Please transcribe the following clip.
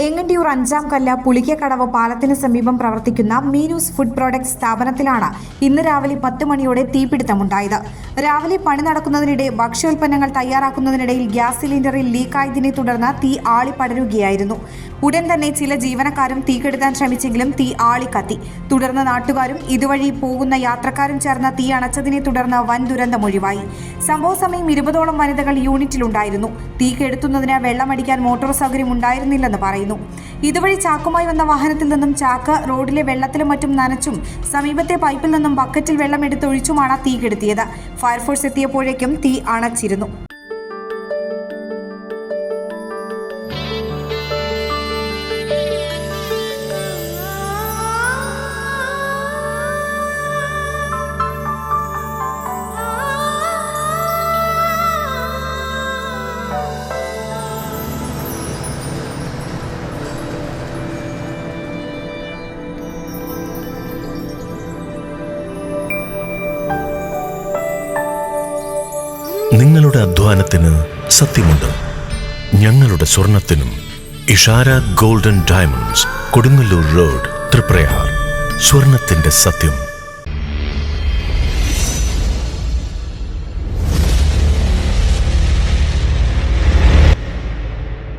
ഏങ്ങണ്ടിയൂർ 5-ാം കല്ല് പുളിക്കക്കടവ് പാലത്തിന് സമീപം പ്രവർത്തിക്കുന്ന മീനൂസ് ഫുഡ് പ്രോഡക്ട്സ് സ്ഥാപനത്തിലാണ് ഇന്ന് രാവിലെ 10 മണിയോടെ തീപിടുത്തമുണ്ടായത്. രാവിലെ പണി നടക്കുന്നതിനിടെ ഭക്ഷ്യോൽപ്പന്നങ്ങൾ തയ്യാറാക്കുന്നതിനിടയിൽ ഗ്യാസ് സിലിണ്ടറിൽ ലീക്കായതിനെ തുടർന്ന് തീ ആളിപ്പടരുകയായിരുന്നു. ഉടൻ തന്നെ ചില ജീവനക്കാരും തീ കെടുത്താൻ ശ്രമിച്ചെങ്കിലും തീ ആളിക്കത്തി. തുടർന്ന് നാട്ടുകാരും ഇതുവഴി പോകുന്ന യാത്രക്കാരും ചേർന്ന് തീ അണച്ചതിനെ തുടർന്ന് വൻ ദുരന്തമൊഴിവായി. സംഭവ സമയം 20ഓളം വനിതകൾ യൂണിറ്റിലുണ്ടായിരുന്നു. തീ കെടുത്തുന്നതിന് വെള്ളമടിക്കാൻ മോട്ടോർ സൗകര്യം ഉണ്ടായിരുന്നില്ലെന്ന് പറയുന്നു. ഇതുവഴി ചാക്കുമായി വന്ന വാഹനത്തിൽ നിന്നും ചാക്ക് റോഡിലെ വെള്ളത്തിലും മറ്റും നനച്ചും സമീപത്തെ പൈപ്പിൽ നിന്നും ബക്കറ്റിൽ വെള്ളം എടുത്തൊഴിച്ചുമാണ് തീ കെടുത്തിയത്. ഫയർഫോഴ്സ് എത്തിയപ്പോഴേക്കും തീ അണച്ചിരുന്നു. നിങ്ങളുടെ അധ്വാനത്തിന് സത്യമുണ്ട്. ഞങ്ങളുടെ സ്വർണത്തിനും. Ishara golden diamonds, Kodungallur road, Triprayar. സ്വർണത്തിന്റെ സത്യം.